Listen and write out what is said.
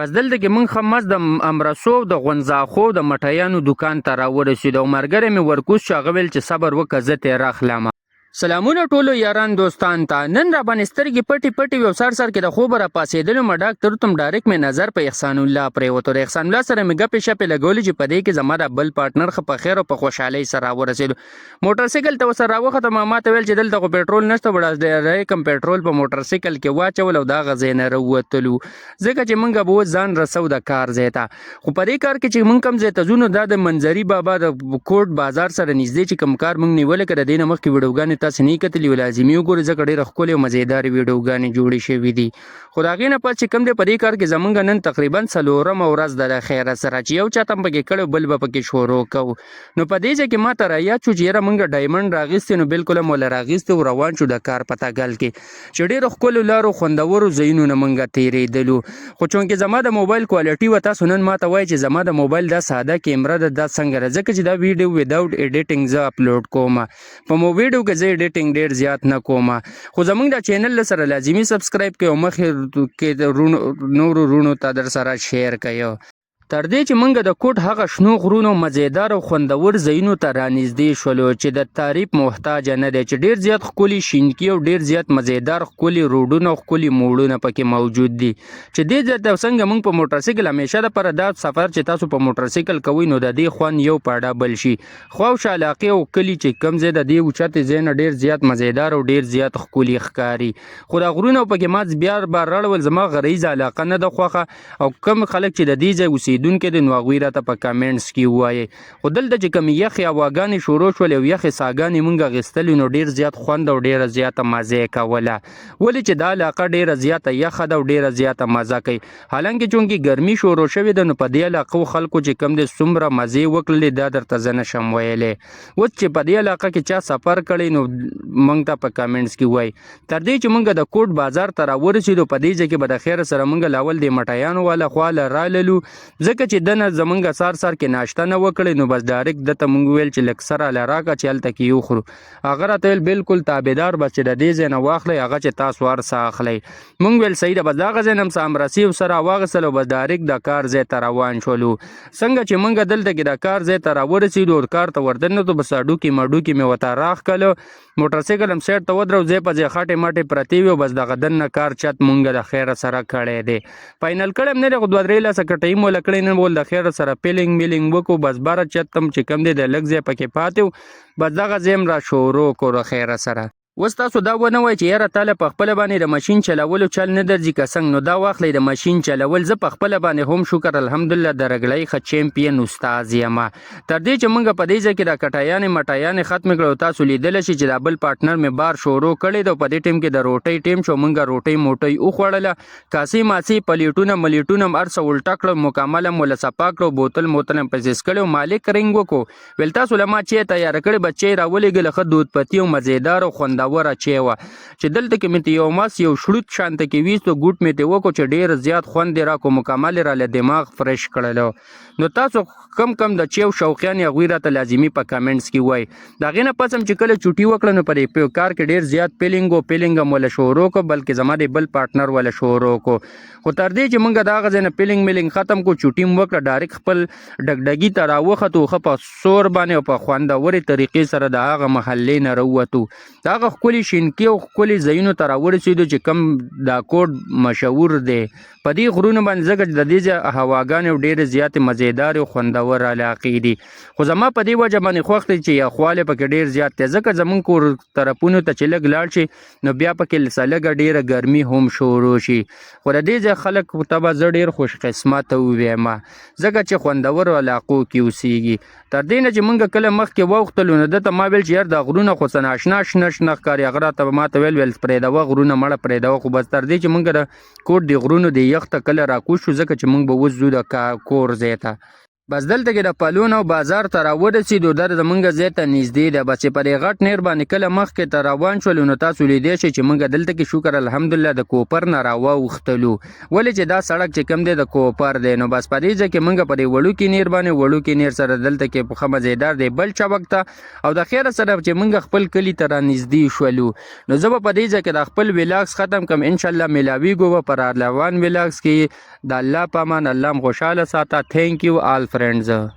بس دلته کې موږ خمس د امرسو د غونځاخو د مټیانو دکان ته راورسېدو او ملګری مې ورکوس چې هغه ویل چې صبر وکړه زه ترې راخلم. سلامونه ټولو یاران دوستان ته. نن را باندې سترګې پټې پټې وي او سر کې د خوبه را پاسېدلو ما ډاکټر ته ډایرکټ مې نظر په احسان الله پرېوتو. د احسان الله سره مې ګپې شپې لګولې چې په دې کې زما د بل پارټنر ښه په خیر او په خوشحالۍ سره راورسېدو. موټرسایکل ته ورسره راوختم. ما ته ویل چې دلته خو پېټرول نشته، بډا کم پېټرول په موټرسایکل کې واچول او د هغه ځای نه راووتلو ځکه چې موږ به اوس ځان رسو د کار ځای ته. خو په دې کار کې چې موږ کوم ځای ته ځو نو دا د منظري بابا د کوټ بازار سره نږدې چې کوم کار موږ نیولی که د دې نه مخکې ویډیوګانې تاسې نه کتلي لازمي وګورئ ځکه ډېره ښکلې او مزېدارې ویډیوګانې جوړې شوي دي. خو د هغې نه پس چې کوم دی په دې کار کې زموږ نن تقریبا 4مه ورځ ده د خیره سره چې یو چا ته هم پکې کړی بل به پکې شروع کوو. نو په دې ځای کې ما ته رایاد شو چې یاره موږ ډایمنډ راغیستې نو بالکل هم وله راغیستې او روان شو د کار په تګل کې چې ډېرو ښکلو لارو خوندورو ځایونو نه موږ تېرېدلو. خو چونکې زما د موبایل کوالټي وه تاسو نن ما ته وایئ چې زما د موبایل دا ساده کیمره ده دا څنګه ده ځکه چې دا ویډیو وداوټ ایډیټینګ زه اپلوډ کوم. په مو ویډیو کې زه ایډیټینګ ډېر زیات نه کوم. خو زمونږ د چینل سره لازمي سبسکرایب کړئ او مخې کې نورو رونو ته در سره شیر کړئ. تر دې چې موږ د کوټ هغه شنو غرونو مزیدار او خوندور ځایونو ته رانږدې شولو چې د تعریف محتاج نه دی، چې ډېر زیات ښکلي شینکي او ډېر زیات مزیدار ښکلي روډونه او ښکلي موړونه پکې موجود دي. چې دې ځای ته څنګه موږ په موټرسایکل همیشه دپاره دا سفر چې تاسو په موټرسایکل کوئ نو د دې خوند یو پاډه بل شي. خواوشا علاقې او کلي چې کوم ځای د دې اوچتې ځای نه ډېر زیات مزیدار او ډېر زیات ښکلي ښکاري. خو دا غرونه پکې ما بیا بار راړول زما غریزه علاقه نه ده خوښه او کم خلک چې د دې ځای اوسېدونکي دي نو هغوی راته په کامنټس کې ووایي. خو دلته چې کومې یخې هواګانې شروع شولې او یخې ساګانې موږ اخیستلې نو ډېر زیات خوند او ډېره زیاته مزه یې کوله ولې چې دا علاقه ډېره زیاته یخه ده او ډېره زیاته مزه کوي. حالانکې چونکې ګرمي شروع شوې ده نو په دې علاقو خلکو چې کوم دی څومره مزې وکړلې دا درته زه نشم ویلی. اوس چې په دې علاقه کې چا سفر کړی نو موږ ته په کامنټس کې وایي. تر دې چې موږ د کوټ بازار ته راورسېدو په دې ځای کې به د خیره سره موږ لاول د مټیانو والا خواله راللو ځکه چې دنه زمونږ سار کې ناشته نه وکړی نو بس ډایرکټ دته موږ ویل چې لږ سره له راکړه چې هلته کې وخورو. هغه راته ویل بالکل تابعدار بس چې د دې ځای نه واخلئ هغه چې تاسو هر څه اخلئ. موږ ویل صحیح ده بس د هغه ځای نه هم څه امرسي ورسره واخیستل او بس ډایرکټ د کار ځای ته روان شولو. څنګه چې موږ دلته کې د کار ځای ته راورسېدو او کار ته وردننوتو بس هډوکي مډوکي مې ورته راښکلو. موټرسایکل هم سایډ ته ودرو ځای په ځای خټې مټې پرتې وي او بس دغه دننه کار چت موږ د خیره سره کړی دی. فاینل کړی هم نه دی خو 2-3 لاسه کټۍ مو له کړی نه بول د خیره سره پیلینګ میلینګ وکړو بس باره چت هم چې کوم دی د لږ ځای پکې پاتې و بس دغه ځای هم را شروع کړو خیره سره. اوس تاسو دا ونه وایئ چې یاره تاله په خپله باندې د ماشین چلولو چل نه درځي که څنګه نو دا واخلئ د ماشین چلول. زه په خپله باندې هم شکر الحمدلله د رګړۍ ښه چیمپین استاد یم. تر دې چې موږ په دې ځای کې دا کټیانې مټیانې ختمې کړې او تاسو لیدلی شئ چې دا بل پارټنر مې بار شروع کړی ده. په دې ټیم کې د روټۍ ټیم شو موږ روټۍ موټۍ وخوړله کاسې ماسې پلیټونه ملیټونه هم هر څه الټه کړل مکمل هم وله صفا کړو بوتل موتل هم پسې څکړی مالک رنګ وکړو ویل تاسو له ما چای تیاره کړې به چای راولېږله ښه دود پتي او مزېدار او خوندوره چای وه چې دلته کې مې ته یو مس یو شړوت شانته کې ویستو ګوټ مې ته وکړو چې ډېر زیات خوند یې راکړو مکمل یې راله دماغ فرش کړلو. نو تاسو کم د چیو شوقیان یې هغوی راته لازمي په کامنټس کې وایي. د هغې نه پس هم چې کله چوټي وکړه نو په دې کار کې ډېر زیات پیلینګ هم وله شروع کړو بلکې زما د بل پارټنر وله شروع کړو. خو تر دې چې موږ د هغه ځای نه پیلینګ میلینګ ختم کړو چوټي م وکړه ډایرکټ خپل ډګډګي ته راوختو ښه په سور باندې او په خوندورې طریقې سره د هغه محلې نه راووتو. د هغه ښکلي شینکي او ښکلي ځایونو ته راورسېدو چې کوم دا کوټ مشهور دی په دې غرونو باندې ځکه چې د دې ځای هواګانې ډېرې زیاتې مزېدارې او خوندور علاقې دي. خو زما په دې وجه باندې خوښ دی چې یخوالی پکې ډېر زیات دی ځکه زمونږ کور طرفونو ته چې لږ لاړ شي نو بیا پکې څه لږه ډېره ګرمي هم شروع شي. خو د دې ځای خلک ته به زه ډېر خوش قسمته ووایم ځکه چې خوندورو علاقو کې اوسېږي. تر دې نه چې موږ کله مخکې واوښتلو نو دته ما ویل چې یار دا غرونه خو څه ناشنا شنه شنه ښکاري. هغه راته ما ته ویل پرېږدوه غرونه مړه پرېږدوه. خو بس تر دې چې موږ د کوټ د غرونو د یخ ته کله راکوز شو ځکه چې موږ به اوس ځو د کور ځای ته بس دلته کې د پلون او بازار ته راورسېدو در زمونږ ځای ته نږدې ده. بس چې پر دې غټ نیر باندې کله مخکې ته روان شولو نو تاسو لیدی شئ چې موږ دلته کې شکر الحمدلله د کوپر نه راواوښتلو، ولې چې دا سړک چې کوم دی د کوپر دی. نو بس په دې ځای کې موږ په دې وړوکي نیر باندې وړوکي نیر سره دلته کې په ښه مزېدار دی بل چوک ته او د خیره سره چې موږ خپل کلي ته رانږدې شولو. نو زه به په دې ځای کې د خپل ولاګس ختم کړم. انشاءالله میلاویږو به پر روان ولاګس کې. د الله په امان، الله م خوشحاله ساته. تھینک یو آل فرینډز.